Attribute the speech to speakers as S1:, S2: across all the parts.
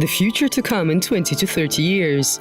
S1: The future to come in 20 to 30 years.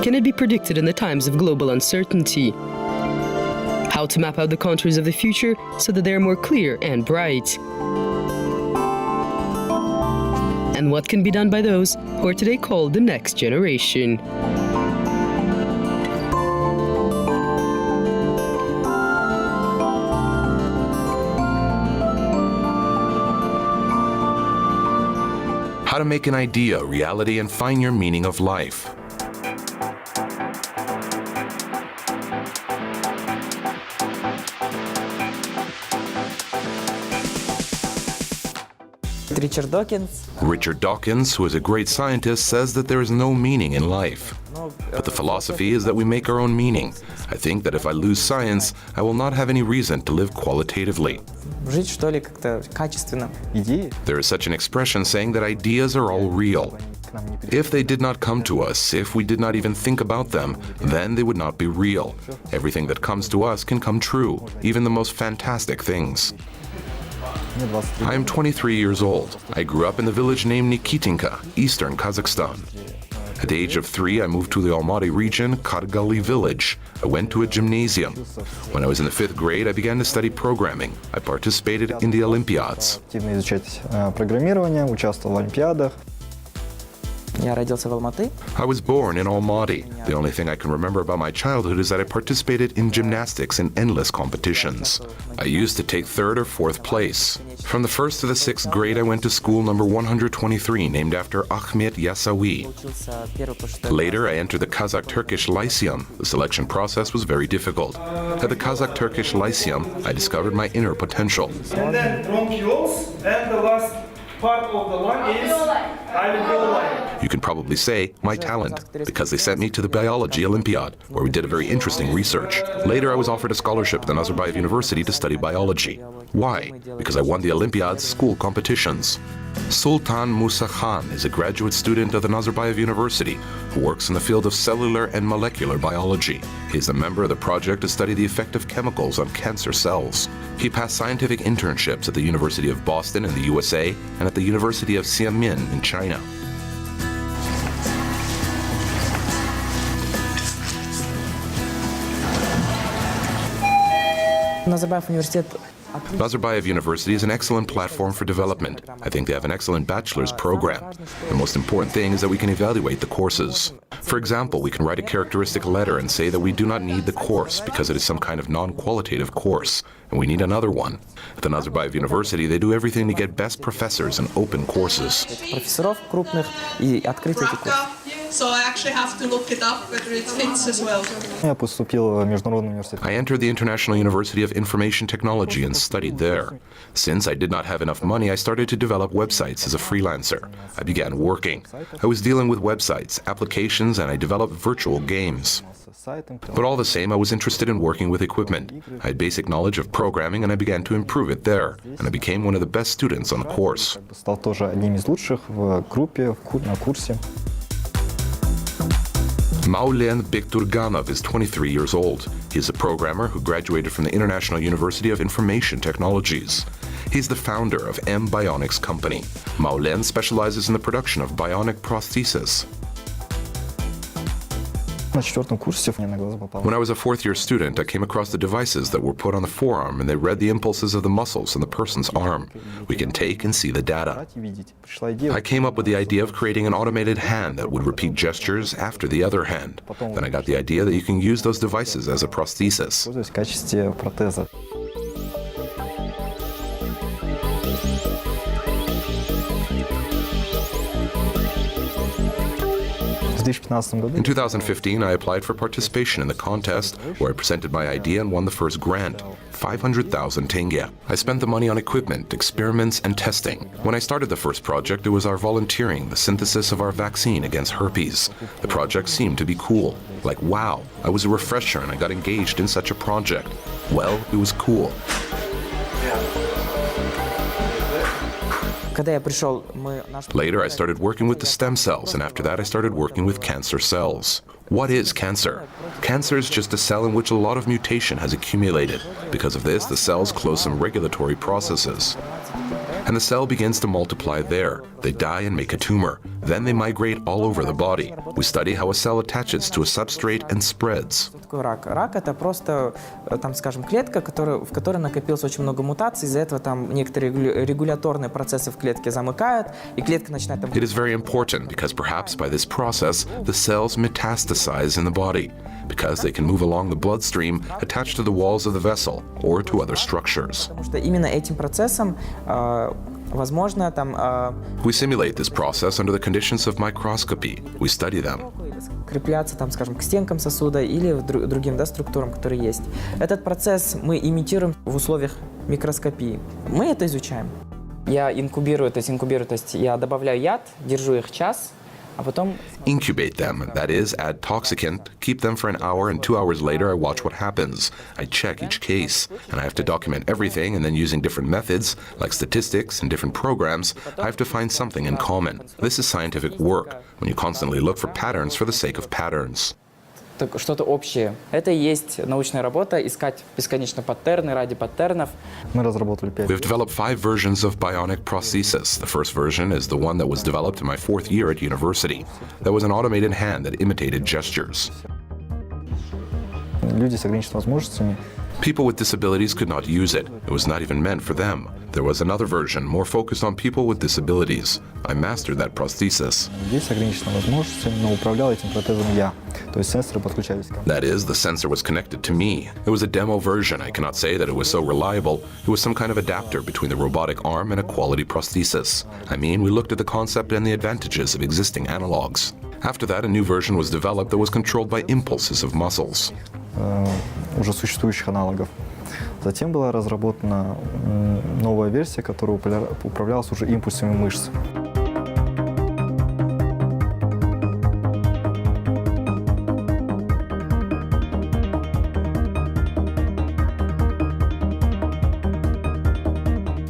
S1: Can it be predicted in the times of global uncertainty? How to map out the contours of the future so that they are more clear and bright. And what can be done by those who are today called the next generation?
S2: How to make an idea a reality and find your meaning of life. Richard Dawkins, who is a great scientist, says that there is no meaning in life. But the philosophy is that we make our own meaning. I think that if I lose science, I will not have any reason to live qualitatively. There is such an expression saying that ideas are all real. If they did not come to us, if we did not even think about them, then they would not be real. Everything that comes to us can come true, even the most fantastic things. I am 23 years old. I grew up in the village named Nikitinka, eastern Kazakhstan. At the age of 3, I moved to the Almaty region, Kargali village. I went to a gymnasium. When I was in the 5th grade, I began to study programming. I participated in the Olympiads. I was born in Almaty. The only thing I can remember about my childhood is that I participated in gymnastics in endless competitions. I used to take 3rd or 4th place. From the 1st to the 6th grade, I went to school number 123, named after Ahmet Yasawi. Later, I entered the Kazakh-Turkish Lyceum. The selection process was very difficult. At the Kazakh-Turkish Lyceum, I discovered my inner potential.
S3: And then bronchioles, and the last part of the lung is alveoli.
S2: You can probably say my talent, because they sent me to the Biology Olympiad, where we did a very interesting research. Later, I was offered a scholarship at the Nazarbayev University to study biology. Why? Because I won the Olympiad's school competitions. Sultan Mussakhan is a graduate student of the Nazarbayev University who works in the field of cellular and molecular biology. He is a member of the project to study the effect of chemicals on cancer cells. He passed scientific internships at the University of Boston in the USA and at the University of Xiamen in China. Nazarbayev University is an excellent platform for development. I think they have an excellent bachelor's program. The most important thing is that we can evaluate the courses. For example, we can write a characteristic letter and say that we do not need the course because it is some kind of non-qualitative course, and we need another one. At the Nazarbayev University, they do everything to get best professors and open courses.
S4: So I actually have to look it up whether it fits as well.
S2: I entered the International University of Information Technology and studied there. Since I did not have enough money, I started to develop websites as a freelancer. I began working. I was dealing with websites, applications, and I developed virtual games. But all the same, I was interested in working with equipment. I had basic knowledge of programming and I began to improve it there, and I became one of the best students on the course. Maulen Bekturganov is 23 years old. He is a programmer who graduated from the International University of Information Technologies. He's the founder of M-Bionics company. Maulen specializes in the production of bionic prostheses. When I was a 4th-year student, I came across the devices that were put on the forearm and they read the impulses of the muscles in the person's arm. We can take and see the data. I came up with the idea of creating an automated hand that would repeat gestures after the other hand. Then I got the idea that you can use those devices as a prosthesis. In 2015, I applied for participation in the contest where I presented my idea and won the first grant, 500,000 tenge. I spent the money on equipment, experiments, and testing. When I started the first project, it was our volunteering, the synthesis of our vaccine against herpes. The project seemed to be cool. Like, wow, I was a refresher and I got engaged in such a project. Well, it was cool. Later, I started working with the stem cells, and after that, I started working with cancer cells. What is cancer? Cancer is just a cell in which a lot of mutation has accumulated. Because of this, the cells close some regulatory processes. and the cell begins to multiply there. They die and make a tumor. Then they migrate all over the body. We study how a cell attaches to a substrate and spreads.
S5: Рак. Рак это просто, там, скажем, клетка, в которой накопилось очень много мутаций, из-за этого там некоторые регуляторные процессы в клетке замыкают, и клетка начинает...
S2: It is very important because perhaps by this process, the cells metastasize in the body, because they can move along the bloodstream attached to the walls of the vessel or to other structures.
S5: Потому что именно этим процессом возможно там...
S2: We simulate this process under the conditions of microscopy. We study them.
S5: Крепляться, там, скажем, к стенкам сосуда или другим, да, структурам, которые есть. Этот процесс мы имитируем в условиях микроскопии. Мы это изучаем. Я инкубирую, то есть я добавляю яд, держу их час, а потом...
S2: Incubate them, that is, add toxicant, keep them for an hour, and 2 hours later I watch what happens. I check each case, and I have to document everything, and then using different methods, like statistics and different programs, I have to find something in common. This is scientific work, when you constantly look for patterns for the sake of patterns.
S5: Что-то общее. Это и есть научная работа, искать бесконечно паттерны ради паттернов.
S2: We have developed 5 versions of bionic prostheses. The first version is the one that was developed in my 4th year at university. That was an automated hand that imitated gestures.
S6: Люди с ограниченными возможностями.
S2: People with disabilities could not use it. It was not even meant for them. There was another version more focused on people with disabilities. I mastered that prosthesis.
S6: Людей с ограниченными возможностями, но управлял этим протезом я. То есть сенсоры подключались ко мне.
S2: That is, the sensor was connected to me. It was a demo version. I cannot say that it was so reliable. It was some kind of adapter between the robotic arm and a quality prosthesis. I mean, we looked at the concept and the advantages of existing analogs. After that, a new version was developed that was controlled by impulses of muscles.
S6: Уже существующих аналогов. Затем была разработана новая версия, которая управлялась уже импульсами мышц.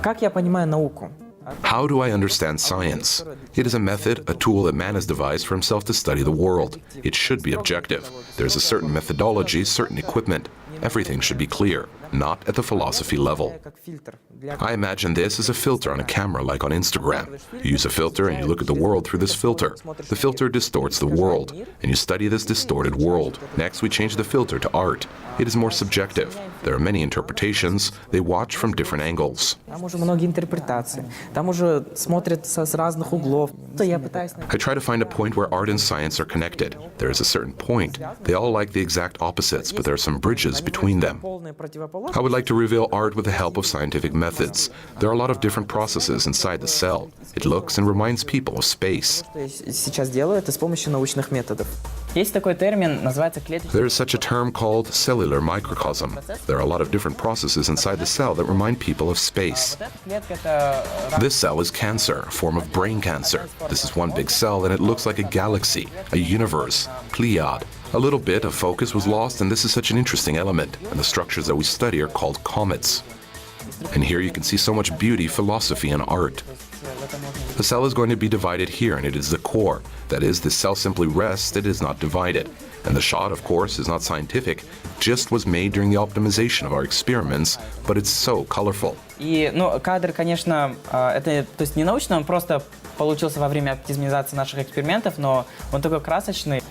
S5: Как я понимаю науку?
S2: How do I understand science? It is a method, a tool that man has devised for himself to study the world. It should be objective. There's a certain methodology, certain equipment. Everything should be clear, not at the philosophy level. I imagine this as a filter on a camera like on Instagram. You use a filter and you look at the world through this filter. The filter distorts the world, and you study this distorted world. Next, we change the filter to art. It is more subjective. There are many interpretations. They watch from different angles.
S5: Там уже многие интерпретации. Там уже смотрят с разных углов.
S2: I try to find a point where art and science are connected. There is a certain point. They all like the exact opposites, but there are some bridges between them. I would like to reveal art with the help of scientific methods. There are a lot of different processes inside the cell. It looks and reminds people of space.
S5: Сейчас делаю это с помощью научных методов. Есть такой термин, называется клеточный.
S2: There is such a term called cellular microcosm. There are a lot of different processes inside the cell that remind people of space. This cell is cancer, a form of brain cancer. This is one big cell and it looks like a galaxy, a universe, Pleiad. A little bit of focus was lost and this is such an interesting element, and the structures that we study are called comets. And here you can see so much beauty, philosophy, and art. The cell is going to be divided here, and it is the core. That is, the cell simply rests, it is not divided. And the shot, of course, is not scientific, just was made during the optimization of our experiments, but it's so colorful.
S5: И, кадр, конечно, это, то есть не научный, он просто получился во время оптимизации наших экспериментов, но он такой красочный.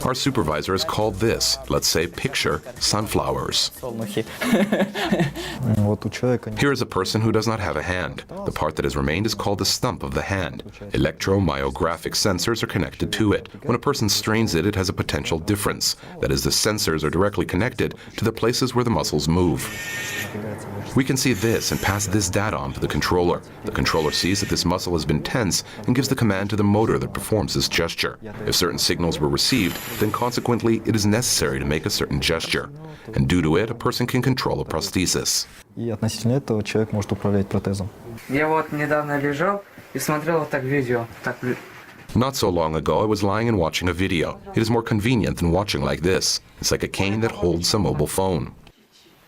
S2: Our supervisor has called this, let's say, picture sunflowers. Here is a person who does not have a hand. The part that has remained is called the stump of the hand. Electromyographic sensors are connected to it. When a person strains it, it has a potential difference. That is, the sensors are directly connected to the places where the muscles move. We can see this and pass this data on to the controller. The controller sees that this muscle has been tense and gives the command to the motor that performs this gesture. If certain signals were received, then consequently it is necessary to make a certain gesture. And due to it, a person can control a prosthesis.
S6: И относительно этого человек может управлять протезом.
S5: Я вот недавно лежал и смотрел вот так видео.
S2: Not so long ago, I was lying and watching a video. It is more convenient than watching like this. It's like a cane that holds a mobile phone.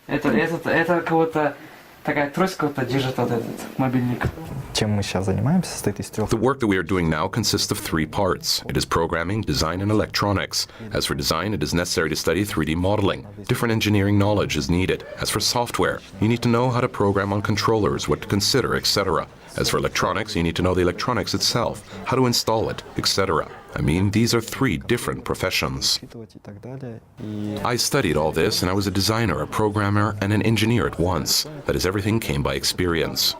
S5: Это кого-то
S7: такая троська вот держит вот этот мобильник.
S6: Чем мы сейчас занимаемся, состоит из трех.
S2: The work that we are doing now consists of 3 parts. It is programming, design, and electronics. As for design, it is necessary to study 3D modeling. Different engineering knowledge is needed. As for software, you need to know how to program on controllers, what to consider, etc. As for electronics, you need to know the electronics itself, how to install it, etc. I mean, these are 3 different professions. I studied all this, and I was a designer, a programmer, and an engineer at once. That is, everything came by experience.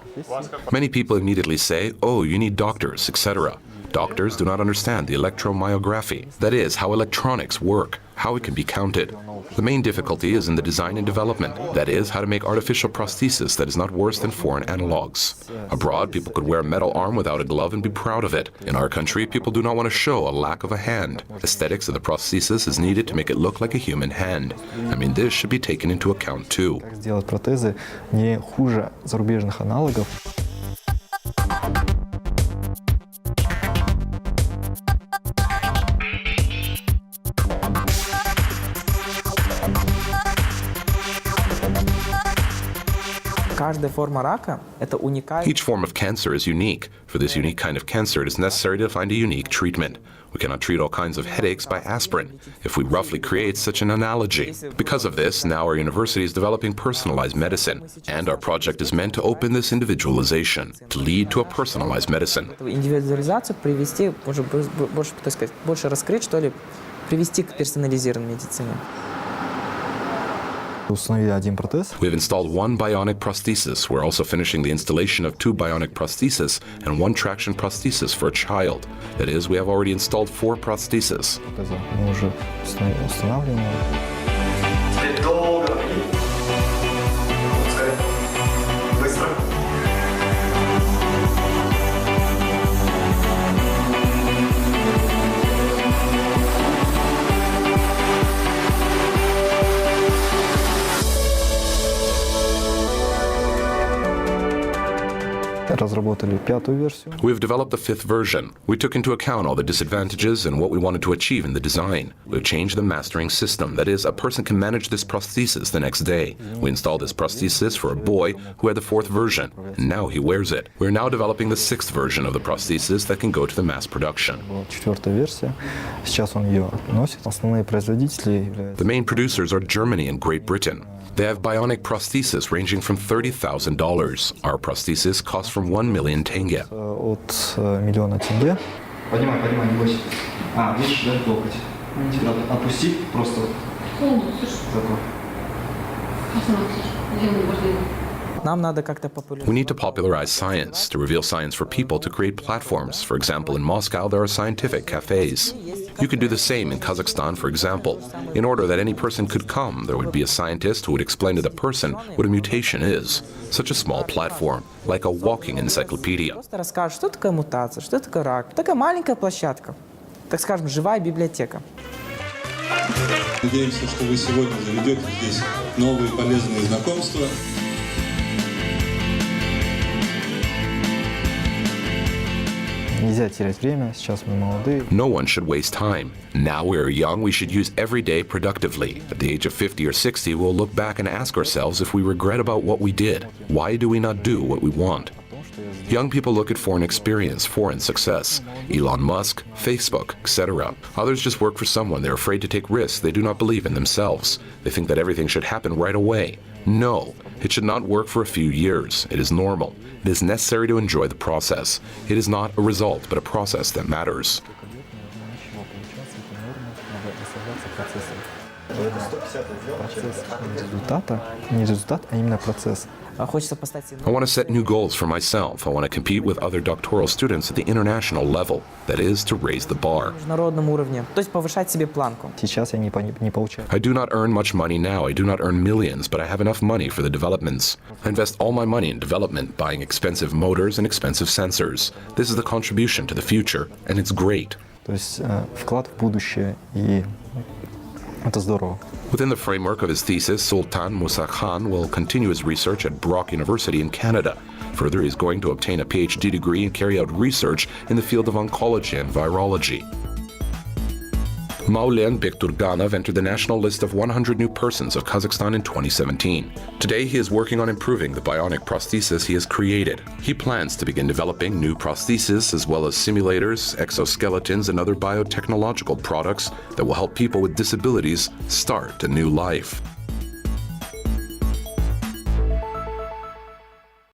S2: Many people immediately say, oh, you need doctors, etc. Doctors do not understand the electromyography, that is, how electronics work, how it can be counted. The main difficulty is in the design and development, that is, how to make artificial prosthesis that is not worse than foreign analogs. Abroad, people could wear a metal arm without a glove and be proud of it. In our country, people do not want to show a lack of a hand. Aesthetics of the prosthesis is needed to make it look like a human hand. I mean, this should be taken into account too.
S6: Как сделать протезы не хуже зарубежных аналогов.
S5: Каждая форма рака – это уникальная.
S2: Each form of cancer is unique. For this unique kind of cancer, it is necessary to find a unique treatment. We cannot treat all kinds of headaches by aspirin, if we roughly create such an analogy. Because of this, now our university is developing personalized medicine, and our project is meant to open this individualization, to lead to a personalized medicine.
S5: Индивидуализацию привести, больше, так сказать, больше раскрыть, что ли, привести к персонализированной медицине.
S6: Установили один протез.
S2: We have installed 1 bionic prosthesis. We're also finishing the installation of 2 bionic prostheses and 1 traction prosthesis for a child. That is, we have already installed 4 prostheses.
S6: Мы уже устанавливаем.
S3: Долго и быстро.
S6: Разработали 5-ю версию.
S2: We have developed the 5th version. We took into account all the disadvantages and what we wanted to achieve in the design. We've changed the mastering system. That is, a person can manage this prosthesis the next day. We installed this prosthesis for a boy who had the 4th version, and now he wears it. We're now developing the 6th version of the prosthesis that can go to the mass production.
S6: 4-я версия. Сейчас он ее носит. Основные производители являются.
S2: The main producers are Germany and Great Britain. They have bionic prosthesis ranging from $30,000. Our prosthesis costs from 1 million tenge.
S6: От миллиона тенге.
S7: Поднимай, не бойся. Видишь, да, локоть. Теперь опусти, просто такой.
S5: Нам надо как-то популяризировать.
S2: We need to popularize science, to reveal science for people, to create platforms. For example, in Moscow, there are scientific cafes. You could do the same in Kazakhstan, for example. In order that any person could come, there would be a scientist who would explain to the person what a mutation is. Such a small platform, like a walking encyclopedia.
S5: Просто расскажешь, что такое мутация, что такое рак. Такая маленькая площадка, так скажем, живая библиотека.
S8: Надеемся, что вы сегодня заведете здесь новые полезные знакомства.
S6: Нельзя терять время, сейчас мы молодые.
S2: No one should waste time. Now we are young, we should use every day productively. At the age of 50 or 60, we'll look back and ask ourselves if we regret about what we did. Why do we not do what we want? Young people look at foreign experience, foreign success. Elon Musk, Facebook, etc. Others just work for someone. They're afraid to take risks. They do not believe in themselves. They think that everything should happen right away. No, it should not work for a few years. It is normal. It is necessary to enjoy the process. It is not a result, but a process that matters.
S6: Процесс результата, не результат, а именно процесс.
S5: Хочется поставить себе.
S2: I want to set new goals for myself. I want to compete with other doctoral students at the international level. That is, to raise the bar.
S5: На международном уровне, то есть повышать себе планку.
S6: Сейчас я не получаю.
S2: I do not earn much money now. I do not earn millions, but I have enough money for the developments. I invest all my money in development, buying expensive motors and expensive sensors. This is the contribution to the future, and it's great.
S6: То есть вклад в будущее, и это здорово.
S2: Within the framework of his thesis, Sultan Mussakhan will continue his research at Brock University in Canada. Further, he is going to obtain a PhD degree and carry out research in the field of oncology and virology. Maulen Bekturganov entered the national list of 100 new persons of Kazakhstan in 2017. Today, he is working on improving the bionic prosthesis he has created. He plans to begin developing new prostheses as well as simulators, exoskeletons, and other biotechnological products that will help people with disabilities start a new life.